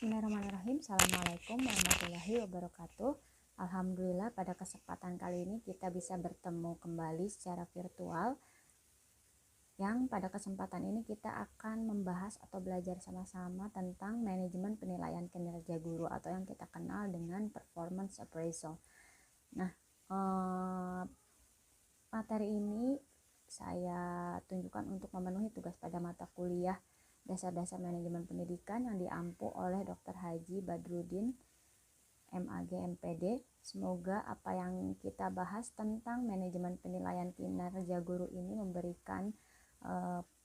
Bismillahirrahmanirrahim. Assalamualaikum warahmatullahi wabarakatuh. Alhamdulillah pada kesempatan kali ini kita bisa bertemu kembali secara virtual. Yang pada kesempatan ini kita akan membahas atau belajar sama-sama tentang manajemen penilaian kinerja guru atau yang kita kenal dengan performance appraisal. Nah, materi ini saya tunjukkan untuk memenuhi tugas pada mata kuliah Dasar-Dasar Manajemen Pendidikan yang diampu oleh Dr. Haji Badrudin, MAG, MPD. Semoga apa yang kita bahas tentang manajemen penilaian kinerja guru ini memberikan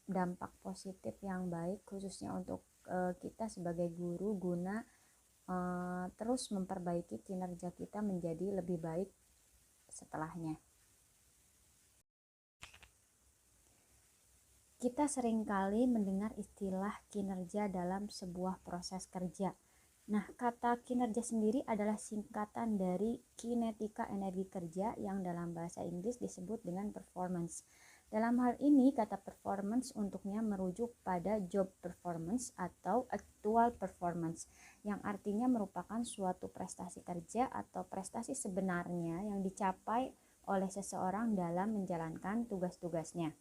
dampak positif yang baik khususnya untuk kita sebagai guru guna terus memperbaiki kinerja kita menjadi lebih baik setelahnya. Kita seringkali mendengar istilah kinerja dalam sebuah proses kerja. Nah, kata kinerja sendiri adalah singkatan dari kinetika energi kerja yang dalam bahasa Inggris disebut dengan performance. Dalam hal ini, kata performance untuknya merujuk pada job performance atau actual performance, yang artinya merupakan suatu prestasi kerja atau prestasi sebenarnya yang dicapai oleh seseorang dalam menjalankan tugas-tugasnya.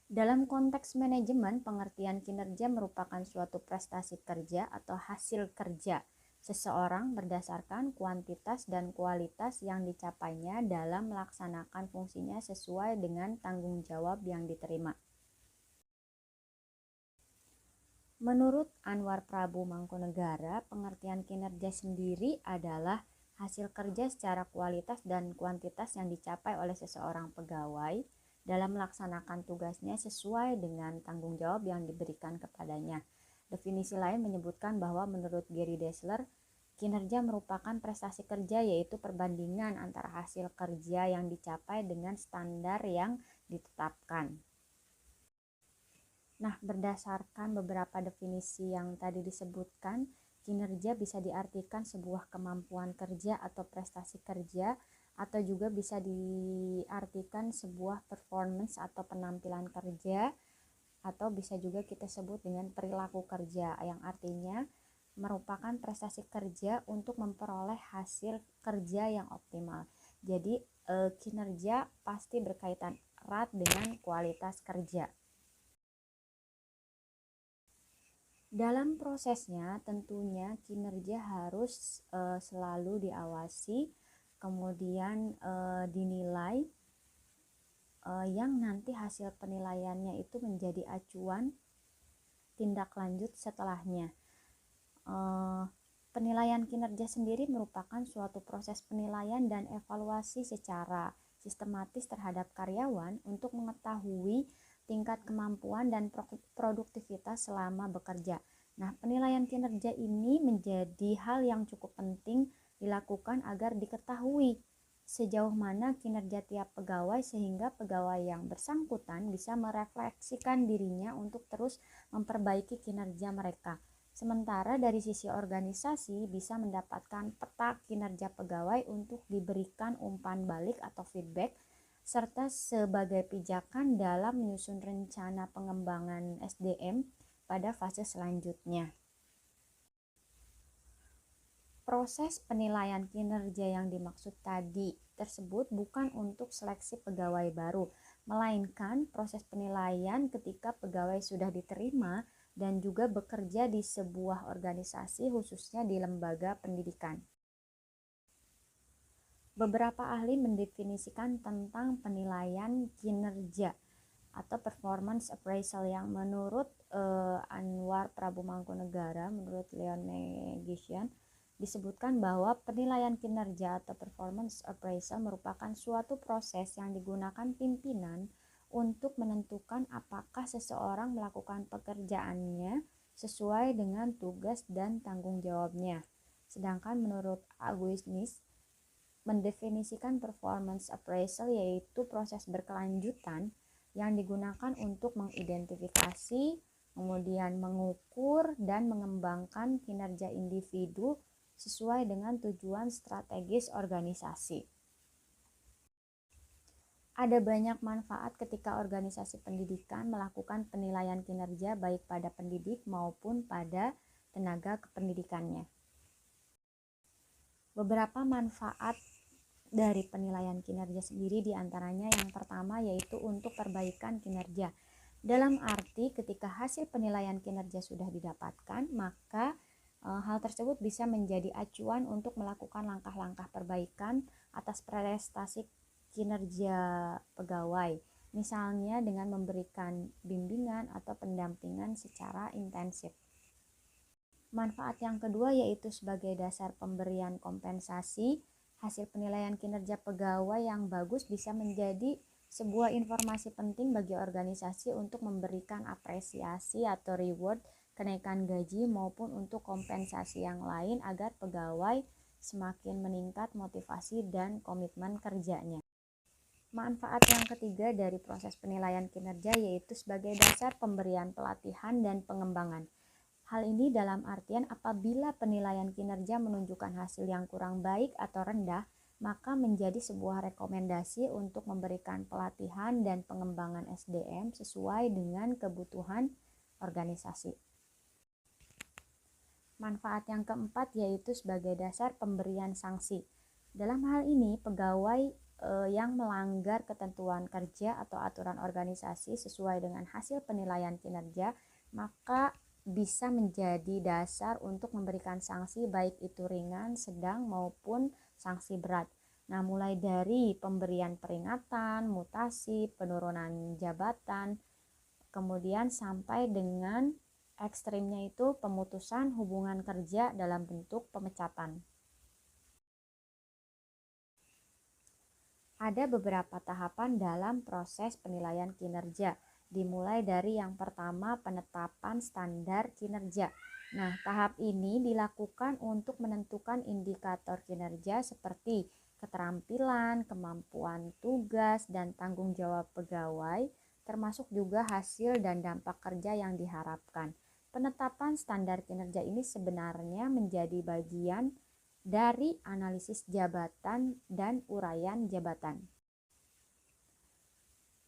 Dalam konteks manajemen, pengertian kinerja merupakan suatu prestasi kerja atau hasil kerja seseorang berdasarkan kuantitas dan kualitas yang dicapainya dalam melaksanakan fungsinya sesuai dengan tanggung jawab yang diterima. Menurut Anwar Prabu Mangkunegara, pengertian kinerja sendiri adalah hasil kerja secara kualitas dan kuantitas yang dicapai oleh seseorang pegawai dalam melaksanakan tugasnya sesuai dengan tanggung jawab yang diberikan kepadanya. Definisi lain menyebutkan bahwa menurut Gary Dessler, kinerja merupakan prestasi kerja yaitu perbandingan antara hasil kerja yang dicapai dengan standar yang ditetapkan. Nah, berdasarkan beberapa definisi yang tadi disebutkan, kinerja bisa diartikan sebuah kemampuan kerja atau prestasi kerja, atau juga bisa diartikan sebuah performance atau penampilan kerja, atau bisa juga kita sebut dengan perilaku kerja yang artinya merupakan prestasi kerja untuk memperoleh hasil kerja yang optimal. Jadi kinerja pasti berkaitan erat dengan kualitas kerja. Dalam prosesnya tentunya kinerja harus selalu diawasi, kemudian dinilai, yang nanti hasil penilaiannya itu menjadi acuan tindak lanjut setelahnya. Penilaian kinerja sendiri merupakan suatu proses penilaian dan evaluasi secara sistematis terhadap karyawan untuk mengetahui tingkat kemampuan dan produktivitas selama bekerja. Nah, penilaian kinerja ini menjadi hal yang cukup penting dilakukan agar diketahui sejauh mana kinerja tiap pegawai sehingga pegawai yang bersangkutan bisa merefleksikan dirinya untuk terus memperbaiki kinerja mereka. Sementara dari sisi organisasi bisa mendapatkan peta kinerja pegawai untuk diberikan umpan balik atau feedback serta sebagai pijakan dalam menyusun rencana pengembangan SDM pada fase selanjutnya. Proses penilaian kinerja yang dimaksud tadi tersebut bukan untuk seleksi pegawai baru, melainkan proses penilaian ketika pegawai sudah diterima dan juga bekerja di sebuah organisasi khususnya di lembaga pendidikan. Beberapa ahli mendefinisikan tentang penilaian kinerja atau performance appraisal yang menurut Anwar Prabu Mangkunegara, menurut Leon Negician, disebutkan bahwa penilaian kinerja atau performance appraisal merupakan suatu proses yang digunakan pimpinan untuk menentukan apakah seseorang melakukan pekerjaannya sesuai dengan tugas dan tanggung jawabnya. Sedangkan menurut Aguinis mendefinisikan performance appraisal yaitu proses berkelanjutan yang digunakan untuk mengidentifikasi, kemudian mengukur dan mengembangkan kinerja individu sesuai dengan tujuan strategis organisasi. Ada banyak manfaat ketika organisasi pendidikan melakukan penilaian kinerja baik pada pendidik maupun pada tenaga kependidikannya. Beberapa manfaat dari penilaian kinerja sendiri diantaranya yang pertama yaitu untuk perbaikan kinerja. Dalam arti ketika hasil penilaian kinerja sudah didapatkan, maka hal tersebut bisa menjadi acuan untuk melakukan langkah-langkah perbaikan atas prestasi kinerja pegawai. Misalnya dengan memberikan bimbingan atau pendampingan secara intensif. Manfaat yang kedua yaitu sebagai dasar pemberian kompensasi. Hasil penilaian kinerja pegawai yang bagus bisa menjadi sebuah informasi penting bagi organisasi untuk memberikan apresiasi atau reward, kenaikan gaji maupun untuk kompensasi yang lain agar pegawai semakin meningkat motivasi dan komitmen kerjanya. Manfaat yang ketiga dari proses penilaian kinerja yaitu sebagai dasar pemberian pelatihan dan pengembangan. Hal ini dalam artian apabila penilaian kinerja menunjukkan hasil yang kurang baik atau rendah, maka menjadi sebuah rekomendasi untuk memberikan pelatihan dan pengembangan SDM sesuai dengan kebutuhan organisasi. Manfaat yang keempat yaitu sebagai dasar pemberian sanksi. Dalam hal ini, pegawai yang melanggar ketentuan kerja atau aturan organisasi sesuai dengan hasil penilaian kinerja, maka bisa menjadi dasar untuk memberikan sanksi baik itu ringan, sedang maupun sanksi berat. Nah, mulai dari pemberian peringatan, mutasi, penurunan jabatan, kemudian sampai dengan ekstrimnya itu pemutusan hubungan kerja dalam bentuk pemecatan. Ada beberapa tahapan dalam proses penilaian kinerja. Dimulai dari yang pertama penetapan standar kinerja. Nah, tahap ini dilakukan untuk menentukan indikator kinerja seperti keterampilan, kemampuan tugas, dan tanggung jawab pegawai, termasuk juga hasil dan dampak kerja yang diharapkan. Penetapan standar kinerja ini sebenarnya menjadi bagian dari analisis jabatan dan uraian jabatan.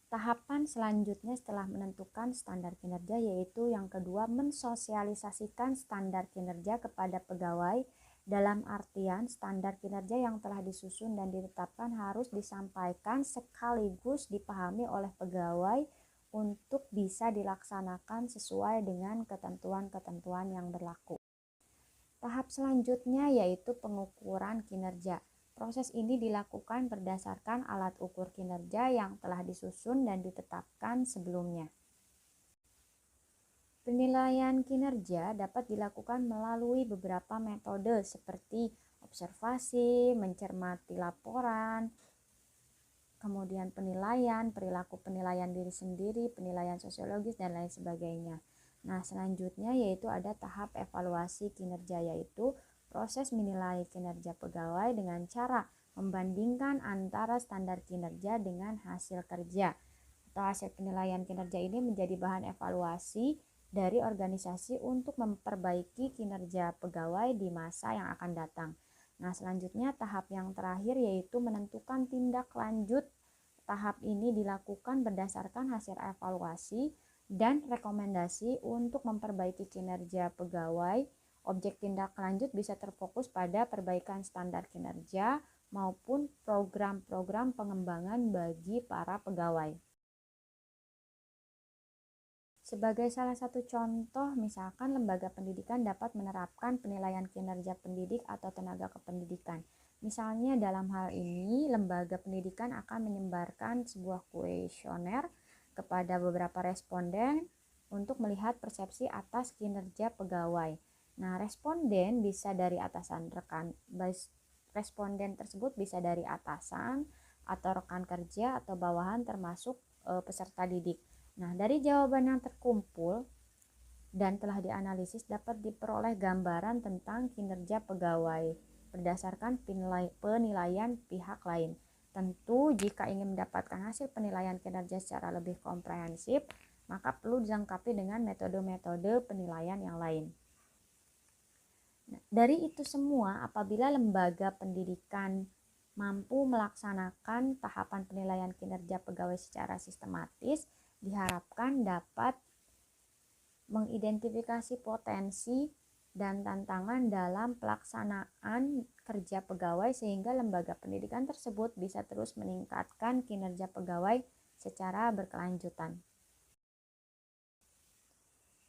Tahapan selanjutnya setelah menentukan standar kinerja yaitu yang kedua mensosialisasikan standar kinerja kepada pegawai, dalam artian standar kinerja yang telah disusun dan ditetapkan harus disampaikan sekaligus dipahami oleh pegawai untuk bisa dilaksanakan sesuai dengan ketentuan-ketentuan yang berlaku. Tahap selanjutnya yaitu pengukuran kinerja. Proses ini dilakukan berdasarkan alat ukur kinerja yang telah disusun dan ditetapkan sebelumnya. Penilaian kinerja dapat dilakukan melalui beberapa metode seperti observasi, mencermati laporan, kemudian penilaian, perilaku penilaian diri sendiri, penilaian sosiologis, dan lain sebagainya. Nah, selanjutnya yaitu ada tahap evaluasi kinerja, yaitu proses menilai kinerja pegawai dengan cara membandingkan antara standar kinerja dengan hasil kerja. Atau hasil penilaian kinerja ini menjadi bahan evaluasi dari organisasi untuk memperbaiki kinerja pegawai di masa yang akan datang. Nah, selanjutnya tahap yang terakhir yaitu menentukan tindak lanjut. Tahap ini dilakukan berdasarkan hasil evaluasi dan rekomendasi untuk memperbaiki kinerja pegawai. Objek tindak lanjut bisa terfokus pada perbaikan standar kinerja maupun program-program pengembangan bagi para pegawai. Sebagai salah satu contoh, misalkan lembaga pendidikan dapat menerapkan penilaian kinerja pendidik atau tenaga kependidikan. Misalnya dalam hal ini, lembaga pendidikan akan menyebarkan sebuah kuesioner kepada beberapa responden untuk melihat persepsi atas kinerja pegawai. Nah, responden bisa dari atasan rekan, responden tersebut bisa dari atasan atau rekan kerja atau bawahan termasuk peserta didik. Nah, dari jawaban yang terkumpul dan telah dianalisis dapat diperoleh gambaran tentang kinerja pegawai berdasarkan penilaian pihak lain. Tentu jika ingin mendapatkan hasil penilaian kinerja secara lebih komprehensif, maka perlu dilengkapi dengan metode-metode penilaian yang lain. Nah, dari itu semua, apabila lembaga pendidikan mampu melaksanakan tahapan penilaian kinerja pegawai secara sistematis, diharapkan dapat mengidentifikasi potensi dan tantangan dalam pelaksanaan kerja pegawai sehingga lembaga pendidikan tersebut bisa terus meningkatkan kinerja pegawai secara berkelanjutan.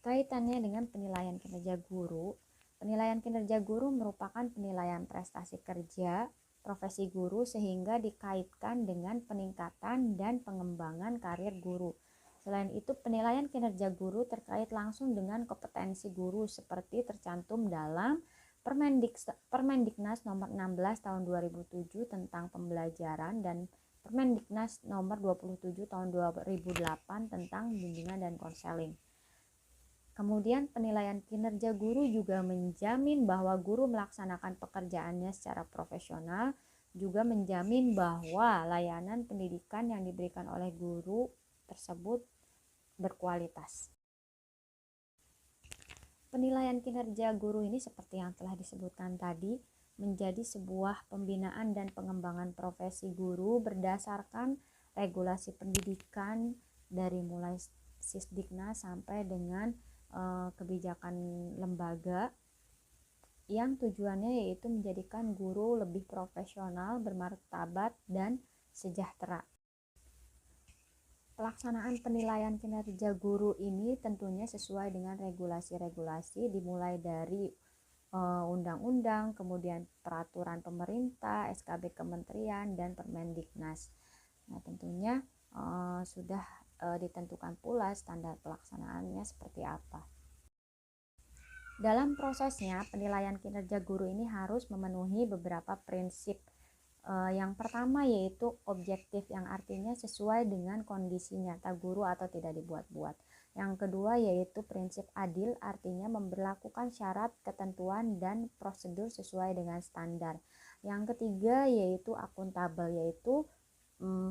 Kaitannya dengan penilaian kinerja guru, penilaian kinerja guru merupakan penilaian prestasi kerja profesi guru sehingga dikaitkan dengan peningkatan dan pengembangan karir guru. Selain itu, penilaian kinerja guru terkait langsung dengan kompetensi guru seperti tercantum dalam Permendiknas nomor 16 tahun 2007 tentang pembelajaran dan Permendiknas nomor 27 tahun 2008 tentang bimbingan dan konseling. Kemudian penilaian kinerja guru juga menjamin bahwa guru melaksanakan pekerjaannya secara profesional, juga menjamin bahwa layanan pendidikan yang diberikan oleh guru tersebut berkualitas. Penilaian kinerja guru ini seperti yang telah disebutkan tadi, menjadi sebuah pembinaan dan pengembangan profesi guru berdasarkan regulasi pendidikan dari mulai Sisdiknas sampai dengan kebijakan lembaga yang tujuannya yaitu menjadikan guru lebih profesional, bermartabat, dan sejahtera. Pelaksanaan penilaian kinerja guru ini tentunya sesuai dengan regulasi-regulasi dimulai dari undang-undang, kemudian peraturan pemerintah, SKB kementerian, dan Permendiknas. Nah, tentunya sudah ditentukan pula standar pelaksanaannya seperti apa. Dalam prosesnya, penilaian kinerja guru ini harus memenuhi beberapa prinsip. Yang pertama yaitu objektif, yang artinya sesuai dengan kondisi nyata guru atau tidak dibuat-buat. Yang kedua yaitu prinsip adil, artinya memberlakukan syarat, ketentuan, dan prosedur sesuai dengan standar. Yang ketiga yaitu akuntabel, yaitu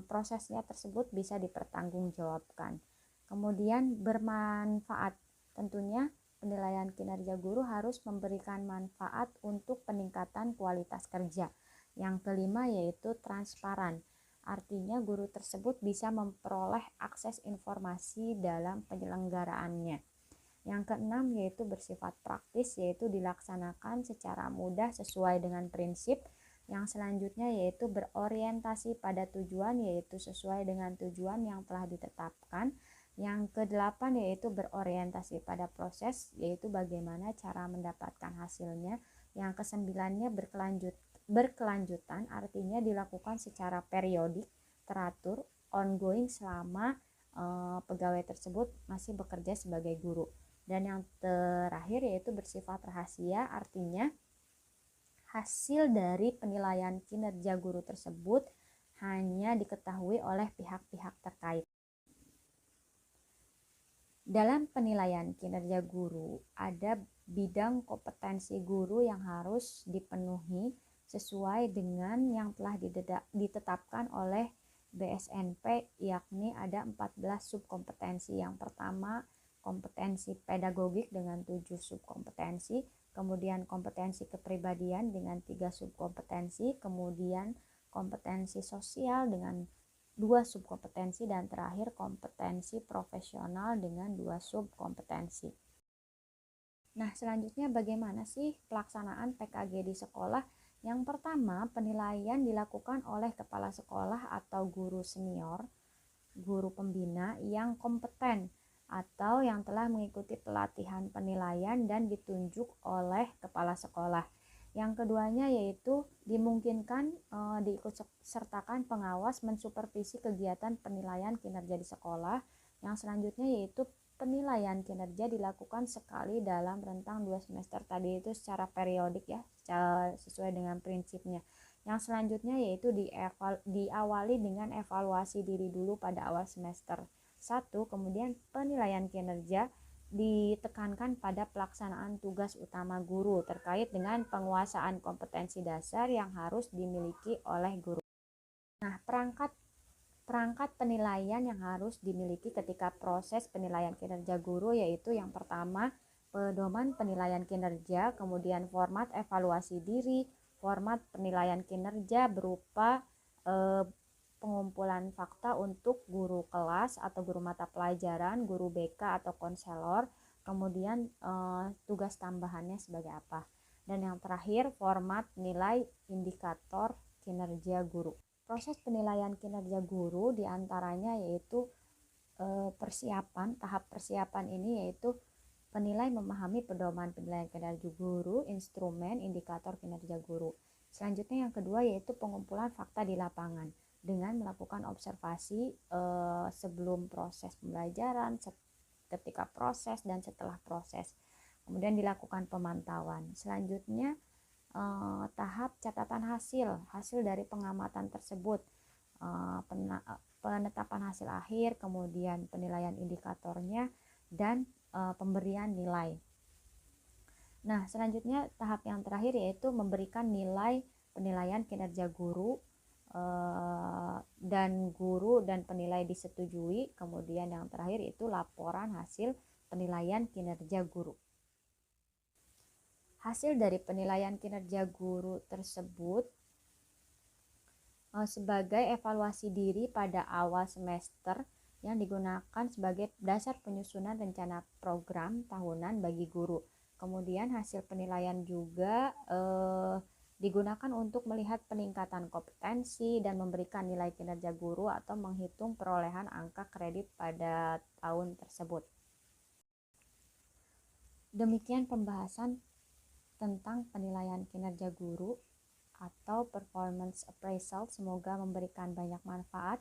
prosesnya tersebut bisa dipertanggungjawabkan. Kemudian bermanfaat, tentunya penilaian kinerja guru harus memberikan manfaat untuk peningkatan kualitas kerja. Yang kelima yaitu transparan, artinya guru tersebut bisa memperoleh akses informasi dalam penyelenggaraannya. Yang keenam yaitu bersifat praktis, yaitu dilaksanakan secara mudah sesuai dengan prinsip. Yang selanjutnya yaitu berorientasi pada tujuan, yaitu sesuai dengan tujuan yang telah ditetapkan. Yang kedelapan yaitu berorientasi pada proses, yaitu bagaimana cara mendapatkan hasilnya. Yang kesembilannya berkelanjutan, artinya dilakukan secara periodik, teratur, ongoing selama pegawai tersebut masih bekerja sebagai guru. Dan yang terakhir yaitu bersifat rahasia, artinya hasil dari penilaian kinerja guru tersebut hanya diketahui oleh pihak-pihak terkait. Dalam penilaian kinerja guru, ada bidang kompetensi guru yang harus dipenuhi sesuai dengan yang telah ditetapkan oleh BSNP, yakni ada 14 subkompetensi. Yang pertama, kompetensi pedagogik dengan 7 subkompetensi, kemudian kompetensi kepribadian dengan 3 subkompetensi, kemudian kompetensi sosial dengan 2 subkompetensi, dan terakhir kompetensi profesional dengan 2 subkompetensi. Nah, selanjutnya bagaimana sih pelaksanaan PKG di sekolah? Yang pertama, penilaian dilakukan oleh kepala sekolah atau guru senior, guru pembina yang kompeten atau yang telah mengikuti pelatihan penilaian dan ditunjuk oleh kepala sekolah. Yang keduanya yaitu dimungkinkan diikut sertakan pengawas mensupervisi kegiatan penilaian kinerja di sekolah. Yang selanjutnya yaitu penilaian kinerja dilakukan sekali dalam rentang 2 semester, tadi itu secara periodik ya, secara sesuai dengan prinsipnya. Yang selanjutnya yaitu diawali dengan evaluasi diri dulu pada awal semester 1, kemudian penilaian kinerja ditekankan pada pelaksanaan tugas utama guru terkait dengan penguasaan kompetensi dasar yang harus dimiliki oleh guru. Nah, perangkat penilaian yang harus dimiliki ketika proses penilaian kinerja guru yaitu yang pertama, pedoman penilaian kinerja, kemudian format evaluasi diri, format penilaian kinerja berupa pengumpulan fakta untuk guru kelas atau guru mata pelajaran, guru BK atau konselor, kemudian tugas tambahannya sebagai apa. Dan yang terakhir, format nilai indikator kinerja guru. Proses penilaian kinerja guru diantaranya yaitu tahap persiapan ini yaitu penilai memahami pedoman penilaian kinerja guru, instrumen, indikator kinerja guru. Selanjutnya yang kedua yaitu pengumpulan fakta di lapangan dengan melakukan observasi sebelum proses pembelajaran, ketika proses, dan setelah proses. Kemudian dilakukan pemantauan. Selanjutnya tahap catatan hasil dari pengamatan tersebut, penetapan hasil akhir, kemudian penilaian indikatornya, dan pemberian nilai. Nah, selanjutnya tahap yang terakhir yaitu memberikan nilai penilaian kinerja guru dan penilai disetujui. Kemudian yang terakhir itu laporan hasil penilaian kinerja guru. Hasil dari penilaian kinerja guru tersebut sebagai evaluasi diri pada awal semester yang digunakan sebagai dasar penyusunan rencana program tahunan bagi guru. Kemudian hasil penilaian juga digunakan untuk melihat peningkatan kompetensi dan memberikan nilai kinerja guru atau menghitung perolehan angka kredit pada tahun tersebut. Demikian pembahasan tentang penilaian kinerja guru atau performance appraisal. Semoga memberikan banyak manfaat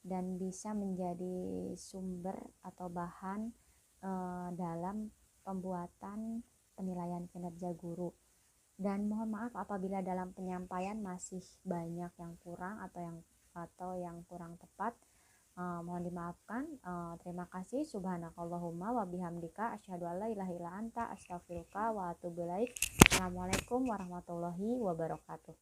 dan bisa menjadi sumber atau bahan dalam pembuatan penilaian kinerja guru. Dan mohon maaf apabila dalam penyampaian masih banyak yang kurang atau yang kurang tepat. Mohon dimaafkan. Terima kasih. Subhanakallahumma wa bihamdika asyhadu an la ilaha illa anta astaghfiruka wa atubu ilaik. Assalamualaikum warahmatullahi wabarakatuh.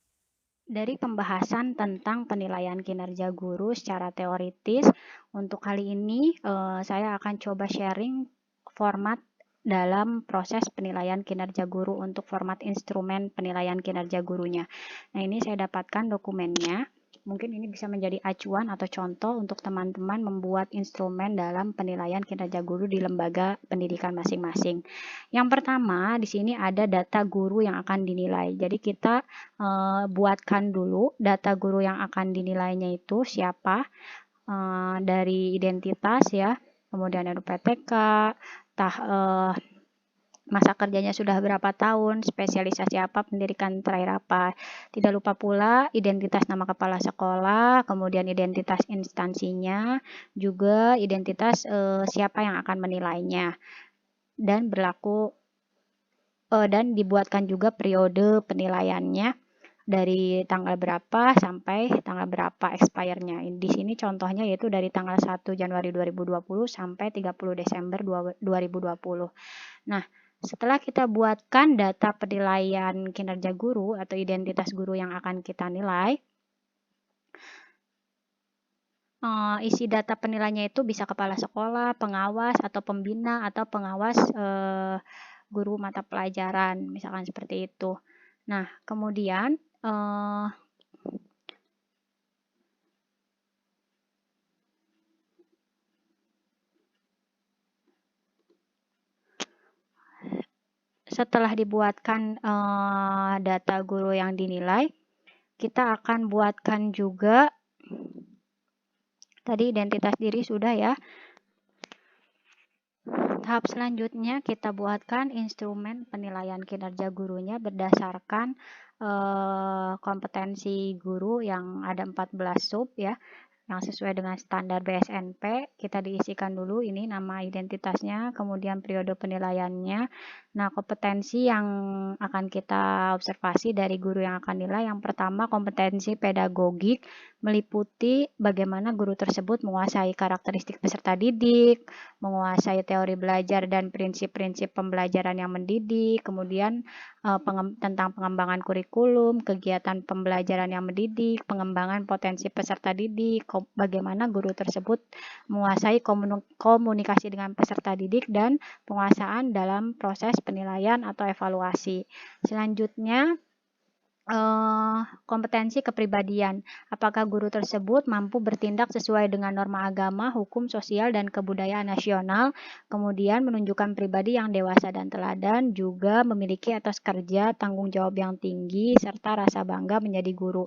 Dari pembahasan tentang penilaian kinerja guru secara teoritis, untuk kali ini saya akan coba sharing format dalam proses penilaian kinerja guru untuk format instrumen penilaian kinerja gurunya. Nah, ini saya dapatkan dokumennya. Mungkin ini bisa menjadi acuan atau contoh untuk teman-teman membuat instrumen dalam penilaian kinerja guru di lembaga pendidikan masing-masing. Yang pertama, di sini ada data guru yang akan dinilai. Jadi kita buatkan dulu data guru yang akan dinilainya itu siapa, dari identitas ya, kemudian RPTK, masa kerjanya sudah berapa tahun, spesialisasi apa, pendidikan terakhir apa. Tidak lupa pula identitas nama kepala sekolah, kemudian identitas instansinya, juga identitas siapa yang akan menilainya. Dan dan dibuatkan juga periode penilaiannya dari tanggal berapa sampai tanggal berapa expire-nya. Di sini contohnya yaitu dari tanggal 1 Januari 2020 sampai 30 Desember 2020. Nah, setelah kita buatkan data penilaian kinerja guru atau identitas guru yang akan kita nilai, isi data penilaiannya itu bisa kepala sekolah, pengawas, atau pembina, atau pengawas guru mata pelajaran, misalkan seperti itu. Nah, kemudian setelah dibuatkan data guru yang dinilai, kita akan buatkan juga tadi identitas diri sudah ya. Tahap selanjutnya kita buatkan instrumen penilaian kinerja gurunya berdasarkan kompetensi guru yang ada 14 sub ya, yang sesuai dengan standar BSNP. Kita diisikan dulu ini nama identitasnya, kemudian periode penilaiannya. Nah, kompetensi yang akan kita observasi dari guru yang akan nilai, yang pertama kompetensi pedagogik, meliputi bagaimana guru tersebut menguasai karakteristik peserta didik, menguasai teori belajar dan prinsip-prinsip pembelajaran yang mendidik, kemudian tentang pengembangan kurikulum, kegiatan pembelajaran yang mendidik, pengembangan potensi peserta didik, bagaimana guru tersebut menguasai komunikasi dengan peserta didik, dan penguasaan dalam proses penilaian atau evaluasi. Selanjutnya, kompetensi kepribadian. Apakah guru tersebut mampu bertindak sesuai dengan norma agama, hukum, sosial, dan kebudayaan nasional, kemudian menunjukkan pribadi yang dewasa dan teladan, juga memiliki etos kerja, tanggung jawab yang tinggi, serta rasa bangga menjadi guru.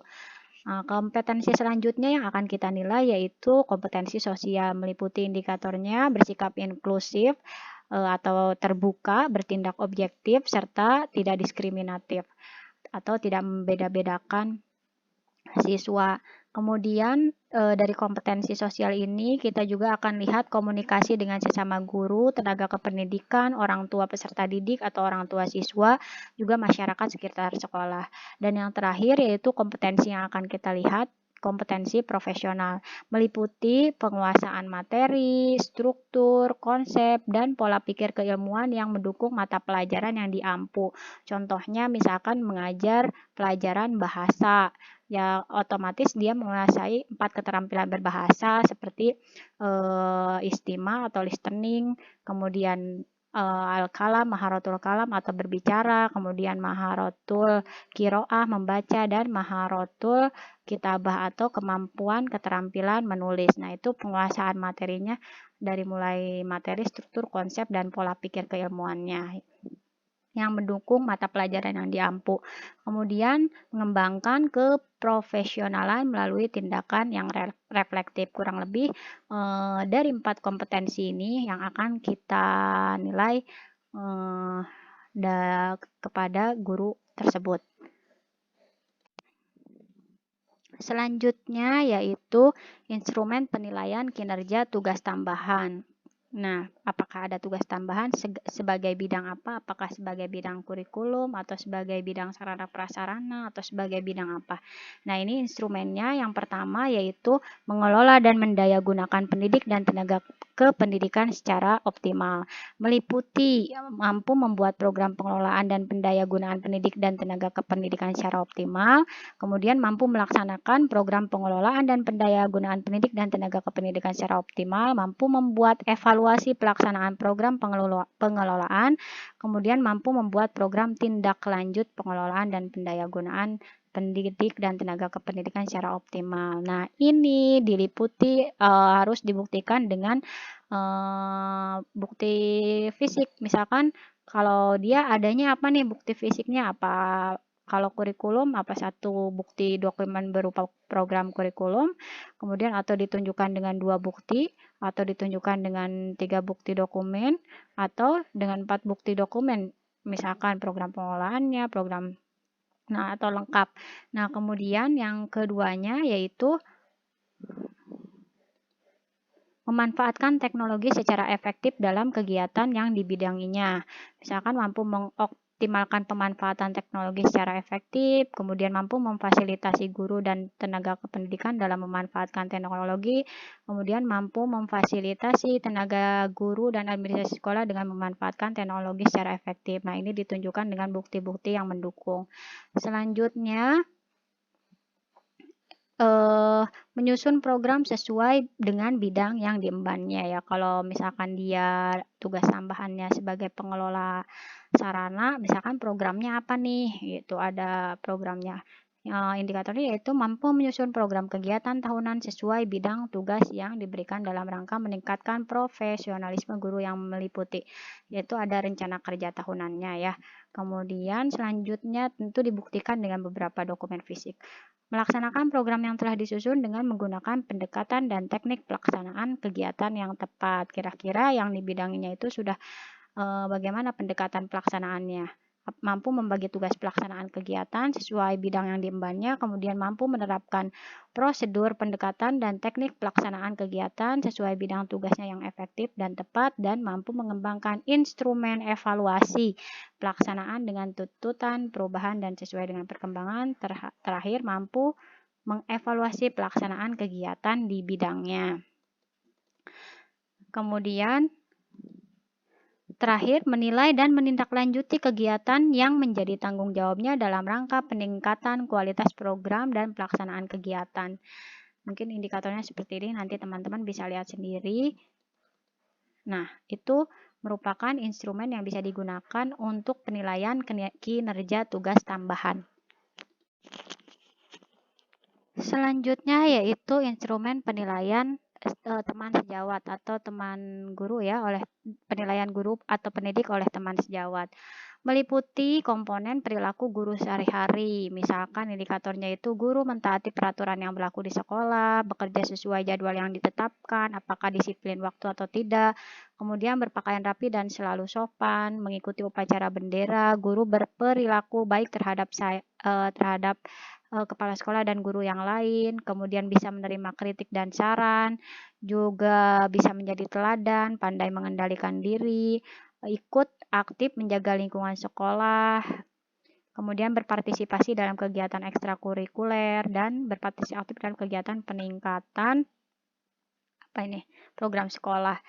Kompetensi selanjutnya yang akan kita nilai yaitu kompetensi sosial, meliputi indikatornya bersikap inklusif atau terbuka, bertindak objektif, serta tidak diskriminatif atau tidak membeda-bedakan siswa. Kemudian dari kompetensi sosial ini kita juga akan lihat komunikasi dengan sesama guru, tenaga kependidikan, orang tua peserta didik atau orang tua siswa, juga masyarakat sekitar sekolah. Dan yang terakhir yaitu kompetensi yang akan kita lihat kompetensi profesional, meliputi penguasaan materi, struktur, konsep, dan pola pikir keilmuan yang mendukung mata pelajaran yang diampu. Contohnya misalkan mengajar pelajaran bahasa, ya otomatis dia menguasai 4 keterampilan berbahasa seperti istima atau listening, kemudian al-kalam, maharotul kalam atau berbicara, kemudian maharotul kiroah membaca, dan maharotul kitabah atau kemampuan keterampilan menulis. Nah, itu penguasaan materinya dari mulai materi, struktur, konsep, dan pola pikir keilmuannya yang mendukung mata pelajaran yang diampu. Kemudian mengembangkan keprofesionalan melalui tindakan yang reflektif. Kurang lebih dari 4 kompetensi ini yang akan kita nilai kepada guru tersebut. Selanjutnya yaitu instrumen penilaian kinerja tugas tambahan. Nah, apakah ada tugas tambahan sebagai bidang apa? Apakah sebagai bidang kurikulum atau sebagai bidang sarana prasarana atau sebagai bidang apa? Nah, ini instrumennya yang pertama yaitu mengelola dan mendayagunakan pendidik dan tenaga kependidikan secara optimal. Meliputi mampu membuat program pengelolaan dan pendayagunaan pendidik dan tenaga kependidikan secara optimal, kemudian mampu melaksanakan program pengelolaan dan pendayagunaan pendidik dan tenaga kependidikan secara optimal, mampu membuat evaluasi pelaksanaan program pengelolaan, kemudian mampu membuat program tindak lanjut pengelolaan dan pendayagunaan pendidik dan tenaga kependidikan secara optimal. Nah, ini diliputi harus dibuktikan dengan bukti fisik. Misalkan kalau dia adanya apa nih bukti fisiknya, apa kalau kurikulum apa satu bukti dokumen berupa program kurikulum, kemudian atau ditunjukkan dengan 2 bukti, atau ditunjukkan dengan 3 bukti dokumen, atau dengan 4 bukti dokumen, misalkan program pengolahannya, program atau lengkap. Nah, kemudian yang keduanya yaitu memanfaatkan teknologi secara efektif dalam kegiatan yang dibidanginya. Misalkan mampu mengoptimalkan pemanfaatan teknologi secara efektif, kemudian mampu memfasilitasi guru dan tenaga kependidikan dalam memanfaatkan teknologi, kemudian mampu memfasilitasi tenaga guru dan administrasi sekolah dengan memanfaatkan teknologi secara efektif. Nah, ini ditunjukkan dengan bukti-bukti yang mendukung. Selanjutnya, menyusun program sesuai dengan bidang yang diembannya ya. Kalau misalkan dia tugas tambahannya sebagai pengelola sarana, misalkan programnya apa nih? Itu ada programnya. Indikatornya yaitu mampu menyusun program kegiatan tahunan sesuai bidang tugas yang diberikan dalam rangka meningkatkan profesionalisme guru yang meliputi, yaitu ada rencana kerja tahunannya ya. Kemudian selanjutnya tentu dibuktikan dengan beberapa dokumen fisik. Melaksanakan program yang telah disusun dengan menggunakan pendekatan dan teknik pelaksanaan kegiatan yang tepat. Kira-kira yang dibidanginya itu sudah bagaimana pendekatan pelaksanaannya. Mampu membagi tugas pelaksanaan kegiatan sesuai bidang yang diembannya, kemudian mampu menerapkan prosedur pendekatan dan teknik pelaksanaan kegiatan sesuai bidang tugasnya yang efektif dan tepat, dan mampu mengembangkan instrumen evaluasi pelaksanaan dengan tuntutan perubahan dan sesuai dengan perkembangan. Terakhir, mampu mengevaluasi pelaksanaan kegiatan di bidangnya. Kemudian, terakhir, menilai dan menindaklanjuti kegiatan yang menjadi tanggung jawabnya dalam rangka peningkatan kualitas program dan pelaksanaan kegiatan. Mungkin indikatornya seperti ini, nanti teman-teman bisa lihat sendiri. Nah, itu merupakan instrumen yang bisa digunakan untuk penilaian kinerja tugas tambahan. Selanjutnya yaitu instrumen penilaian teman sejawat atau teman guru ya, oleh penilaian guru atau pendidik oleh teman sejawat. Meliputi komponen perilaku guru sehari-hari. Misalkan indikatornya itu guru mentaati peraturan yang berlaku di sekolah, bekerja sesuai jadwal yang ditetapkan, apakah disiplin waktu atau tidak, kemudian berpakaian rapi dan selalu sopan, mengikuti upacara bendera, guru berperilaku baik terhadap kepala sekolah dan guru yang lain, kemudian bisa menerima kritik dan saran, juga bisa menjadi teladan, pandai mengendalikan diri, ikut aktif menjaga lingkungan sekolah, kemudian berpartisipasi dalam kegiatan ekstrakurikuler, dan berpartisipasi aktif dalam kegiatan peningkatan program sekolah.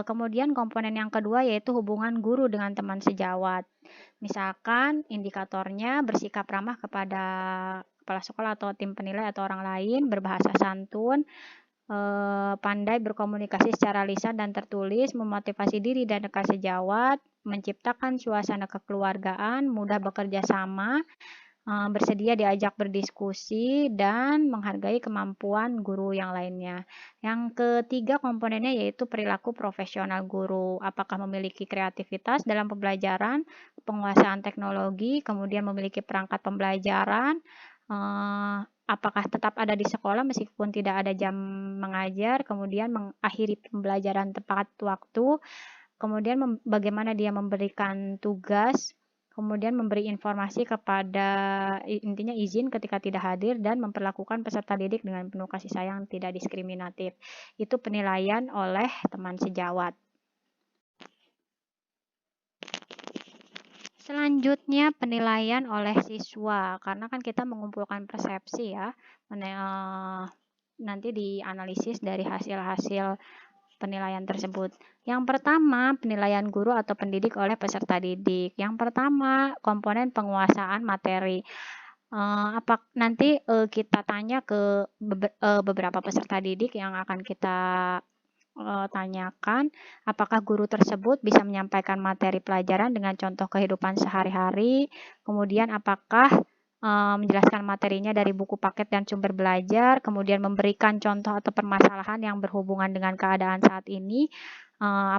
Kemudian komponen yang kedua yaitu hubungan guru dengan teman sejawat. Misalkan indikatornya bersikap ramah kepada kepala sekolah atau tim penilai atau orang lain, berbahasa santun, pandai berkomunikasi secara lisan dan tertulis, memotivasi diri dan rekan sejawat, menciptakan suasana kekeluargaan, mudah bekerja sama, bersedia diajak berdiskusi, dan menghargai kemampuan guru yang lainnya. Yang ketiga komponennya yaitu perilaku profesional guru. Apakah memiliki kreativitas dalam pembelajaran, penguasaan teknologi, kemudian memiliki perangkat pembelajaran, apakah tetap ada di sekolah meskipun tidak ada jam mengajar, kemudian mengakhiri pembelajaran tepat waktu, kemudian bagaimana dia memberikan tugas, kemudian memberi informasi kepada intinya izin ketika tidak hadir, dan memperlakukan peserta didik dengan penuh kasih sayang, tidak diskriminatif. Itu penilaian oleh teman sejawat. Selanjutnya penilaian oleh siswa, karena kan kita mengumpulkan persepsi ya, nanti dianalisis dari hasil-hasil penilaian tersebut. Yang pertama, penilaian guru atau pendidik oleh peserta didik. Yang pertama, komponen penguasaan materi. Nanti kita tanya ke beberapa peserta didik yang akan kita tanyakan, apakah guru tersebut bisa menyampaikan materi pelajaran dengan contoh kehidupan sehari-hari, kemudian apakah menjelaskan materinya dari buku paket dan sumber belajar, kemudian memberikan contoh atau permasalahan yang berhubungan dengan keadaan saat ini,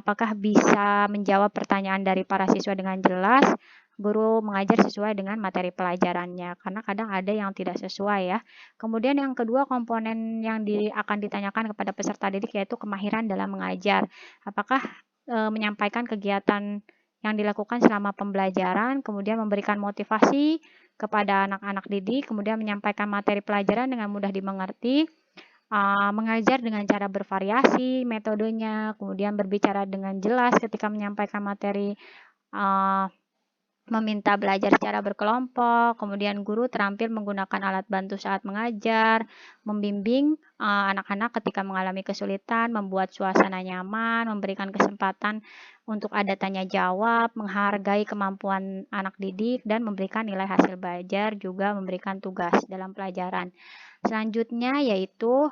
apakah bisa menjawab pertanyaan dari para siswa dengan jelas, guru mengajar sesuai dengan materi pelajarannya, karena kadang ada yang tidak sesuai ya. Kemudian yang kedua komponen yang akan ditanyakan kepada peserta didik yaitu kemahiran dalam mengajar. Apakah menyampaikan kegiatan yang dilakukan selama pembelajaran, kemudian memberikan motivasi kepada anak-anak didik, kemudian menyampaikan materi pelajaran dengan mudah dimengerti, mengajar dengan cara bervariasi metodenya, kemudian berbicara dengan jelas ketika menyampaikan materi, meminta belajar secara berkelompok, kemudian guru terampil menggunakan alat bantu saat mengajar, membimbing anak-anak ketika mengalami kesulitan, membuat suasana nyaman, memberikan kesempatan untuk ada tanya jawab, menghargai kemampuan anak didik, dan memberikan nilai hasil belajar, juga memberikan tugas dalam pelajaran. Selanjutnya yaitu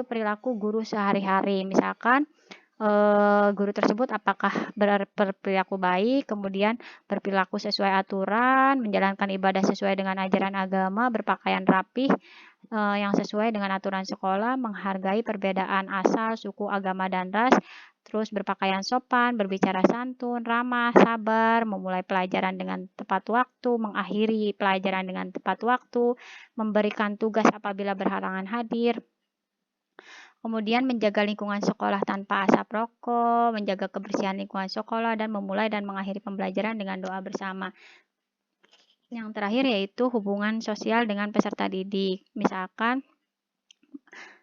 perilaku guru sehari-hari. Misalkan guru tersebut apakah berperilaku baik, kemudian berperilaku sesuai aturan, menjalankan ibadah sesuai dengan ajaran agama, berpakaian rapih yang sesuai dengan aturan sekolah, menghargai perbedaan asal, suku, agama, dan ras, terus berpakaian sopan, berbicara santun, ramah, sabar, memulai pelajaran dengan tepat waktu, mengakhiri pelajaran dengan tepat waktu, memberikan tugas apabila berhalangan hadir, kemudian menjaga lingkungan sekolah tanpa asap rokok, menjaga kebersihan lingkungan sekolah, dan memulai dan mengakhiri pembelajaran dengan doa bersama. Yang terakhir yaitu hubungan sosial dengan peserta didik. Misalkan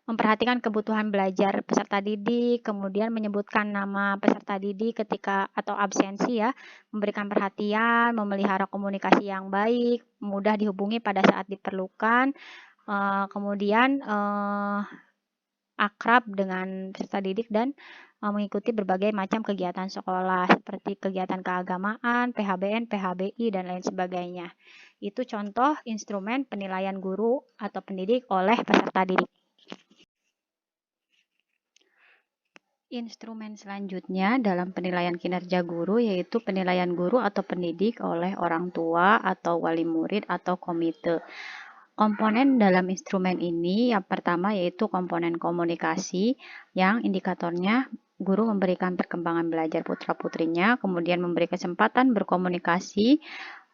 memperhatikan kebutuhan belajar peserta didik, kemudian menyebutkan nama peserta didik ketika atau absensi ya, memberikan perhatian, memelihara komunikasi yang baik, mudah dihubungi pada saat diperlukan, kemudian akrab dengan peserta didik, dan mengikuti berbagai macam kegiatan sekolah seperti kegiatan keagamaan, PHBN, PHBI, dan lain sebagainya. Itu contoh instrumen penilaian guru atau pendidik oleh peserta didik. Instrumen selanjutnya dalam penilaian kinerja guru yaitu penilaian guru atau pendidik oleh orang tua atau wali murid atau komite. Komponen dalam instrumen ini yang pertama yaitu komponen komunikasi yang indikatornya guru memberikan perkembangan belajar putra-putrinya, kemudian memberi kesempatan berkomunikasi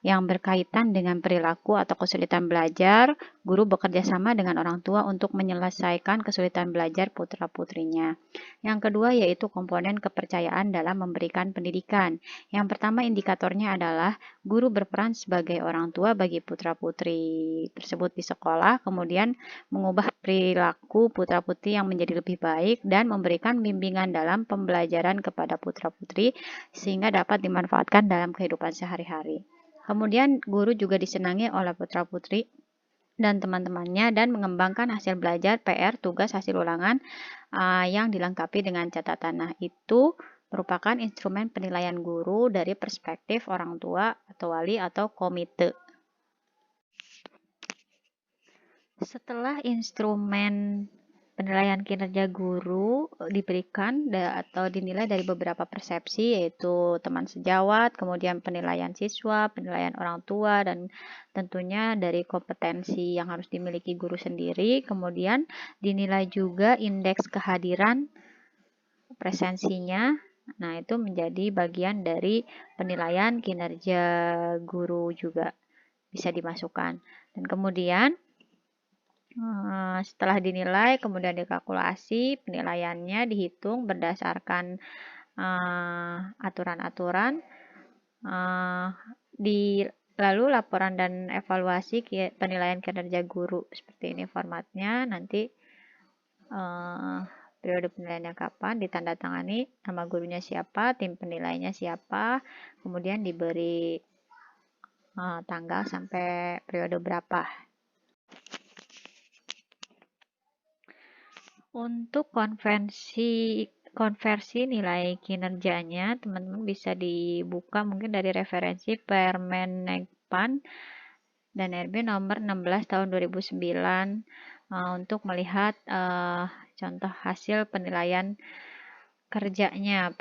yang berkaitan dengan perilaku atau kesulitan belajar. Guru bekerja sama dengan orang tua untuk menyelesaikan kesulitan belajar putra-putrinya. Yang kedua yaitu komponen kepercayaan dalam memberikan pendidikan. Yang pertama indikatornya adalah guru berperan sebagai orang tua bagi putra-putri tersebut di sekolah, kemudian mengubah perilaku putra-putri yang menjadi lebih baik dan memberikan bimbingan dalam pembelajaran kepada putra-putri sehingga dapat dimanfaatkan dalam kehidupan sehari-hari. Kemudian guru juga disenangi oleh putra-putri dan teman-temannya dan mengembangkan hasil belajar, PR, tugas, hasil ulangan yang dilengkapi dengan catatan. Nah, itu merupakan instrumen penilaian guru dari perspektif orang tua atau wali atau komite. Setelah instrumen penilaian kinerja guru diberikan atau dinilai dari beberapa persepsi yaitu teman sejawat, kemudian penilaian siswa, penilaian orang tua, dan tentunya dari kompetensi yang harus dimiliki guru sendiri. Kemudian dinilai juga indeks kehadiran presensinya. Nah, itu menjadi bagian dari penilaian kinerja guru juga bisa dimasukkan. Dan kemudian setelah dinilai, kemudian dikalkulasi, penilaiannya dihitung berdasarkan aturan-aturan. Lalu laporan dan evaluasi penilaian kinerja guru. Seperti ini formatnya. Nanti periode penilaiannya kapan, ditandatangani, nama gurunya siapa, tim penilainya siapa, kemudian diberi tanggal sampai periode berapa. Untuk konversi nilai kinerjanya, teman-teman bisa dibuka mungkin dari referensi Permenegpan dan RB nomor 16 tahun 2009 untuk melihat contoh hasil penilaian kerjanya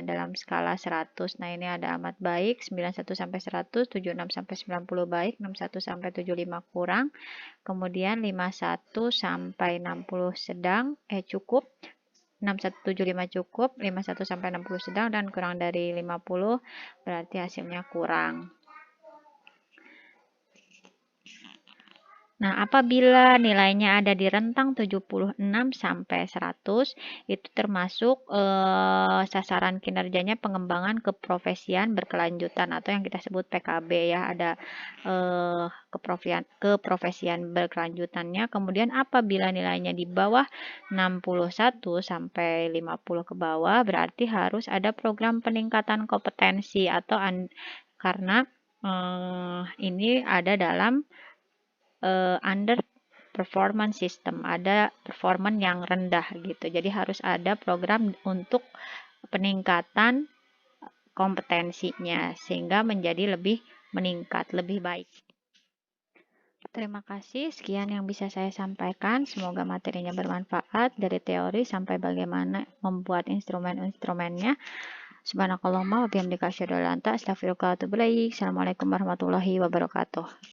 dalam skala 100. Nah, ini ada amat baik, 91 sampai 100, 76 sampai 90 baik, 61 sampai 75 kurang. Kemudian 51 sampai 60 sedang, cukup, 6175 cukup, 51 sampai 60 sedang, dan kurang dari 50 berarti hasilnya kurang. Nah, apabila nilainya ada di rentang 76 sampai 100, itu termasuk sasaran kinerjanya pengembangan keprofesian berkelanjutan atau yang kita sebut PKB ya, ada keprofesian berkelanjutannya. Kemudian apabila nilainya di bawah 61 sampai 50 ke bawah, berarti harus ada program peningkatan kompetensi atau karena ini ada dalam under performance system, ada performance yang rendah gitu. Jadi harus ada program untuk peningkatan kompetensinya sehingga menjadi lebih meningkat, lebih baik. Terima kasih, sekian yang bisa saya sampaikan. Semoga materinya bermanfaat dari teori sampai bagaimana membuat instrumen-instrumennya. Subhanakallahumma wa bihamdika asyhadu an la ilaha illa anta astaghfiruka wa atubu ilaik. Assalamualaikum warahmatullahi wabarakatuh.